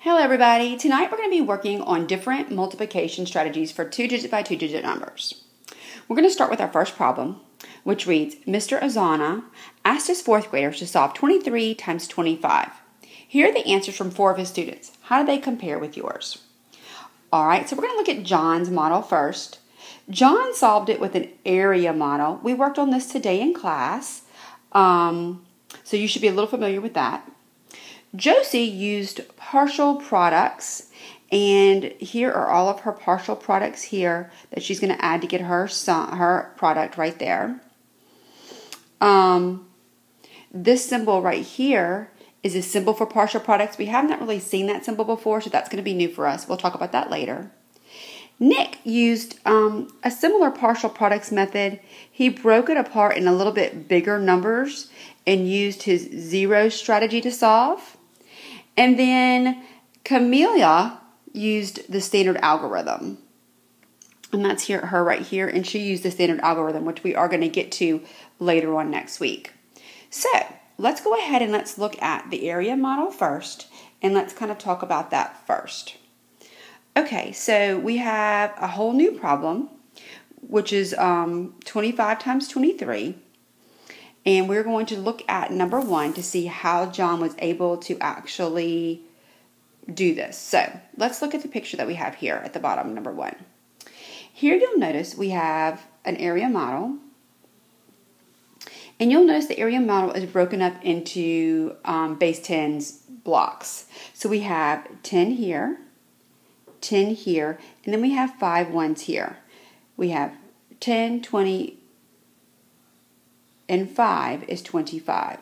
Hello everybody, tonight we're going to be working on different multiplication strategies for 2-digit by 2-digit numbers. We're going to start with our first problem, which reads, Mr. Azana asked his fourth graders to solve 23 times 25. Here are the answers from 4 of his students. How do they compare with yours? Alright, so we're going to look at John's model first. John solved it with an area model. We worked on this today in class, so you should be a little familiar with that. Josie used partial products, and here are all of her partial products here that she's going to add to get her product right there. This symbol right here is a symbol for partial products. We haven't really seen that symbol before, so that's going to be new for us. We'll talk about that later. Nick used a similar partial products method. He broke it apart in a little bit bigger numbers and used his zero strategy to solve. And then Camelia used the standard algorithm. And that's her right here. And she used the standard algorithm, which we are going to get to later on next week. So let's go ahead and let's look at the area model first. And let's kind of talk about that first. Okay, so we have a whole new problem, which is 25 times 23. And we're going to look at number 1 to see how John was able to actually do this. So let's look at the picture that we have here at the bottom, number 1. Here you'll notice we have an area model. And you'll notice the area model is broken up into base 10s blocks. So we have 10 here, 10 here, and then we have 5 ones here. We have 10, 20, and 5 is 25.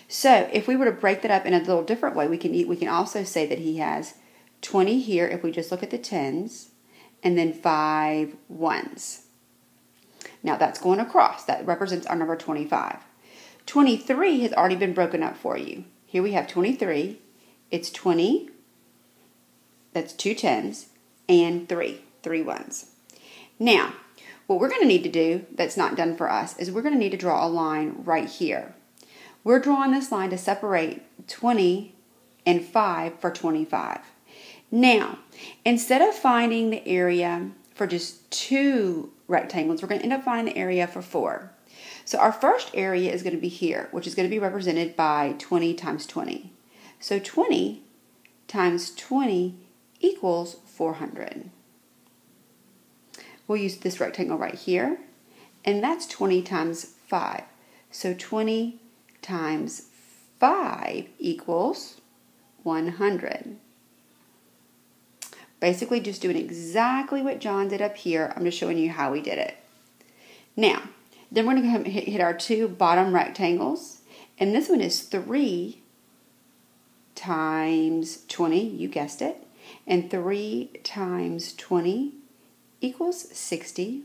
So if we were to break that up in a little different way, we can also say that he has 20 here if we just look at the 10s, and then 5 ones. Now that's going across. That represents our number 25. 23 has already been broken up for you. Here we have 23. It's 20. That's 2 10s and 3 ones. Now, what we're going to need to do that's not done for us is we're going to need to draw a line right here. We're drawing this line to separate 20 and 5 for 25. Now, instead of finding the area for just 2 rectangles, we're going to end up finding the area for 4. So our first area is going to be here, which is going to be represented by 20 times 20. So 20 times 20 equals 400. We'll use this rectangle right here, and that's 20 times 5. So 20 times 5 equals 100. Basically just doing exactly what John did up here. I'm just showing you how we did it. Now, then we're going to hit our 2 bottom rectangles, and this one is 3 times 20, you guessed it, and 3 times 20 equals 60,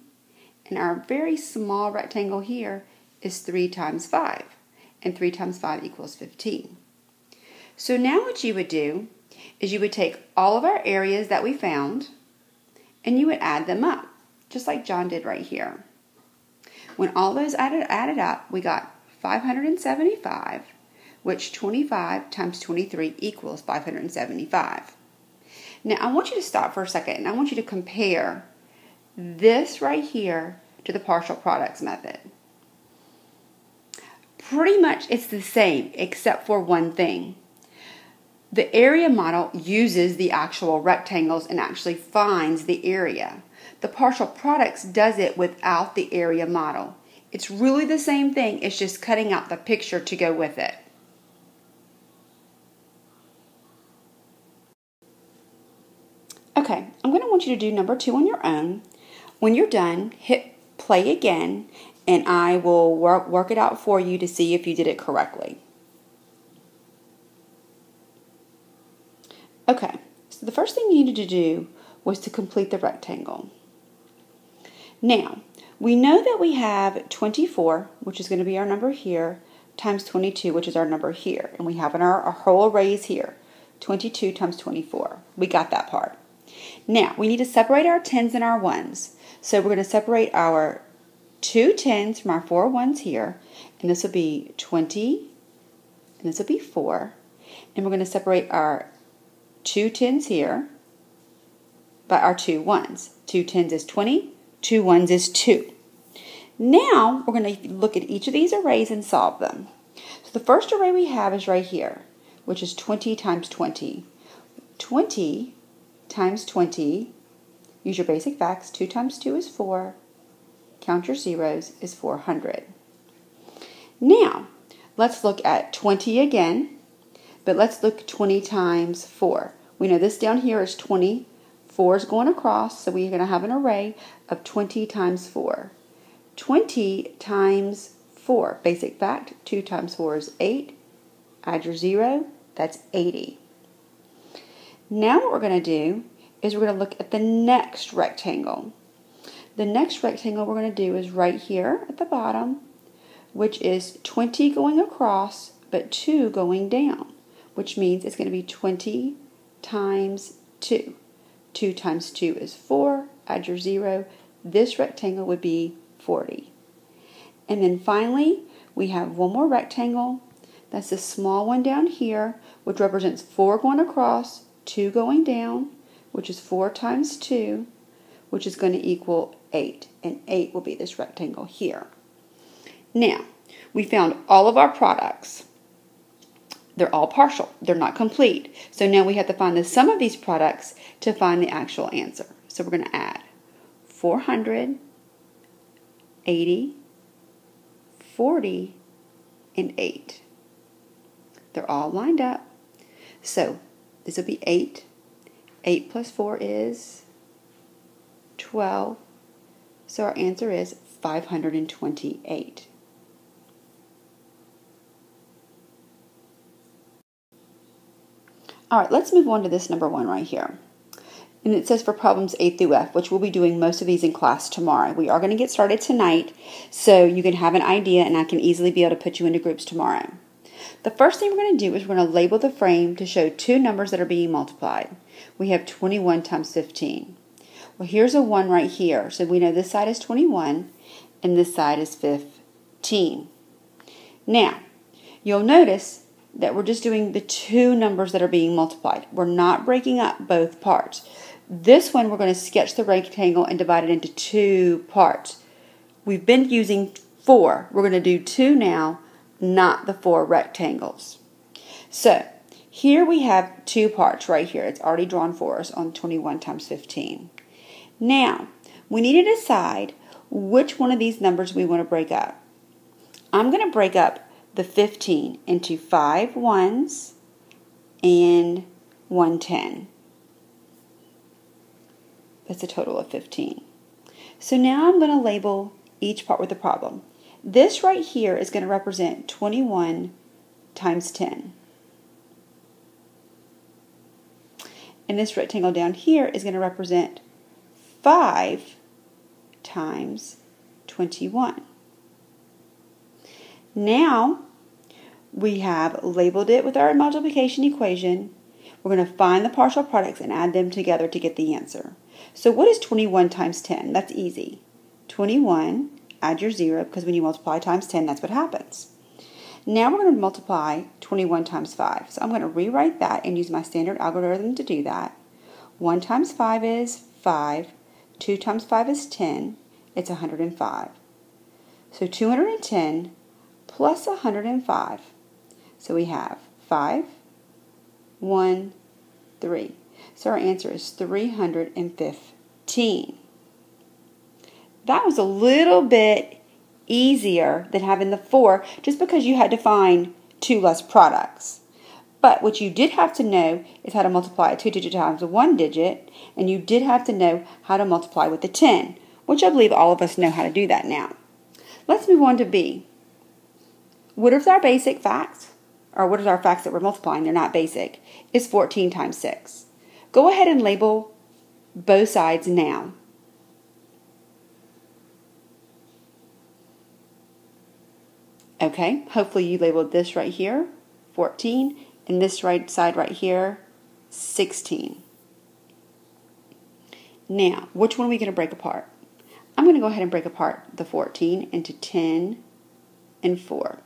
and our very small rectangle here is 3 times 5, and 3 times 5 equals 15. So now what you would do is you would take all of our areas that we found, and you would add them up, just like John did right here. When all those added up, we got 575, which 25 times 23 equals 575. Now I want you to stop for a second, and I want you to compare this right here to the partial products method. Pretty much it's the same except for one thing. The area model uses the actual rectangles and actually finds the area. The partial products does it without the area model. It's really the same thing, it's just cutting out the picture to go with it. Okay, I'm going to want you to do number 2 on your own. When you're done, hit play again, and I will work it out for you to see if you did it correctly. Okay, so the first thing you needed to do was to complete the rectangle. Now, we know that we have 24, which is going to be our number here, times 22, which is our number here. And we have in our whole arrays here, 22 times 24. We got that part. Now, we need to separate our 10s and our 1s. So we're going to separate our 2 10s from our 4 1s here, and this will be 20, and this will be 4. And we're going to separate our 2 10s here by our 2 1s. 2 10s is 20, 2 1s is 2. Now we're going to look at each of these arrays and solve them. So the first array we have is right here, which is 20 times 20. 20 times 20, use your basic facts, 2 times 2 is 4, count your zeros, is 400. Now, let's look at 20 again, but let's look 20 times 4. We know this down here is 20, 4 is going across, so we're going to have an array of 20 times 4. 20 times 4, basic fact, 2 times 4 is 8, add your 0, that's 80. Now what we're going to do is we're going to look at the next rectangle. The next rectangle we're going to do is right here at the bottom, which is 20 going across, but 2 going down, which means it's going to be 20 times 2. 2 times 2 is 4, add your 0. This rectangle would be 40. And then finally, we have one more rectangle. That's the small one down here, which represents 4 going across, 2 going down, which is 4 times 2, which is going to equal 8. And 8 will be this rectangle here. Now, we found all of our products. They're all partial. They're not complete. So now we have to find the sum of these products to find the actual answer. So we're going to add 400, 80, 40, and 8. They're all lined up. So this will be 8. 8 plus 4 is 12. So our answer is 528. All right, let's move on to this number 1 right here. And it says for problems A through F, which we'll be doing most of these in class tomorrow. We are going to get started tonight, so you can have an idea, and I can easily be able to put you into groups tomorrow. The first thing we're going to do is we're going to label the frame to show 2 numbers that are being multiplied. We have 21 times 15. Well, here's a 1 right here, so we know this side is 21, and this side is 15. Now, you'll notice that we're just doing the 2 numbers that are being multiplied. We're not breaking up both parts. This one we're going to sketch the rectangle and divide it into 2 parts. We've been using 4. We're going to do 2 now, not the 4 rectangles. So here we have 2 parts right here. It's already drawn for us on 21 times 15. Now, we need to decide which one of these numbers we want to break up. I'm going to break up the 15 into 5 1s and 1 10. That's a total of 15. So now I'm going to label each part with a problem. This right here is going to represent 21 times 10. And this rectangle down here is going to represent 5 times 21. Now, we have labeled it with our multiplication equation. We're going to find the partial products and add them together to get the answer. So what is 21 times 10? That's easy. 21, add your 0, because when you multiply times 10, that's what happens. Now we're going to multiply 21 times 5. So I'm going to rewrite that and use my standard algorithm to do that. 1 times 5 is 5. 2 times 5 is 10. It's 105. So 210 plus 105. So we have 5, 1, 3. So our answer is 315. That was a little bit easier than having the 4, just because you had to find 2 less products. But what you did have to know is how to multiply a 2-digit times a 1-digit, and you did have to know how to multiply with the 10, which I believe all of us know how to do that now. Let's move on to B. What is our basic facts? Or what is our facts that we're multiplying? They're not basic. It's 14 times 6. Go ahead and label both sides now. Okay, hopefully you labeled this right here, 14, and this right side right here, 16. Now, which one are we going to break apart? I'm going to go ahead and break apart the 14 into 10 and 4.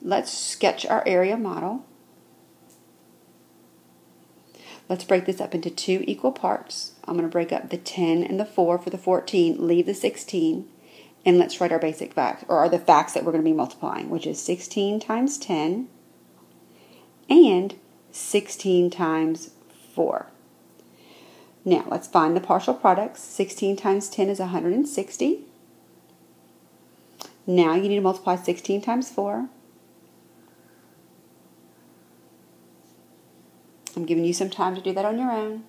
Let's sketch our area model. Let's break this up into 2 equal parts. I'm going to break up the 10 and the 4 for the 14, leave the 16, and let's write our basic facts, or the facts that we're going to be multiplying, which is 16 times 10 and 16 times 4. Now, let's find the partial products. 16 times 10 is 160. Now you need to multiply 16 times 4. I'm giving you some time to do that on your own.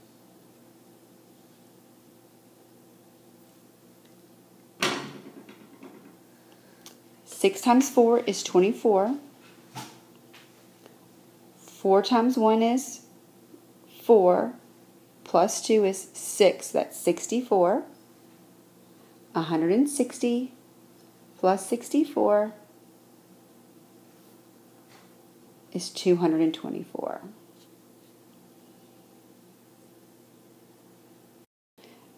Six times 4 is 24. 4 times 1 is 4. Plus 2 is 6. That's 64. 160 plus 64 is 224.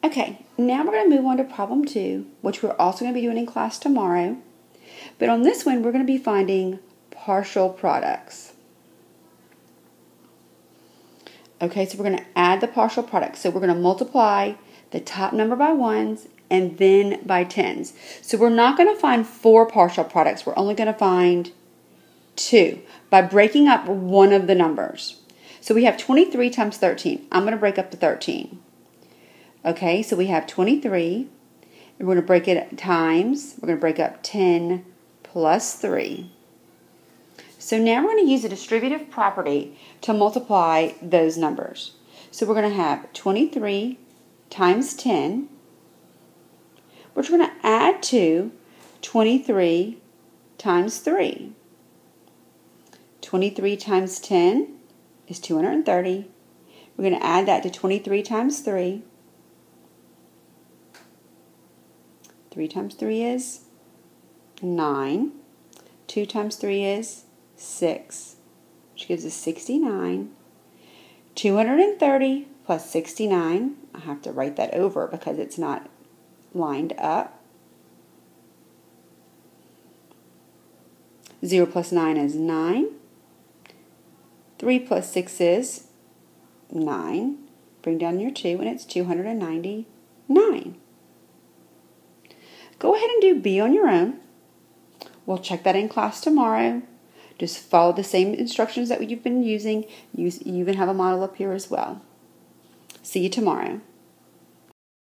Okay, now we're going to move on to problem 2, which we're also going to be doing in class tomorrow. But on this one, we're going to be finding partial products. Okay, so we're going to add the partial products. So we're going to multiply the top number by 1s and then by 10s. So we're not going to find 4 partial products. We're only going to find 2 by breaking up one of the numbers. So we have 23 times 13. I'm going to break up the 13. Okay, so we have 23, and we're going to break it times. We're going to break up 10 plus 3. So now we're going to use a distributive property to multiply those numbers. So we're going to have 23 times 10, which we're going to add to 23 times 3. 23 times 10 is 230. We're going to add that to 23 times 3. 3 times 3 is 9. 2 times 3 is 6, which gives us 69. 230 plus 69, I have to write that over because it's not lined up. 0 plus 9 is 9. 3 plus 6 is 9. Bring down your 2 and it's 299. Go ahead and do B on your own. We'll check that in class tomorrow. Just follow the same instructions that you've been using. You even have a model up here as well. See you tomorrow.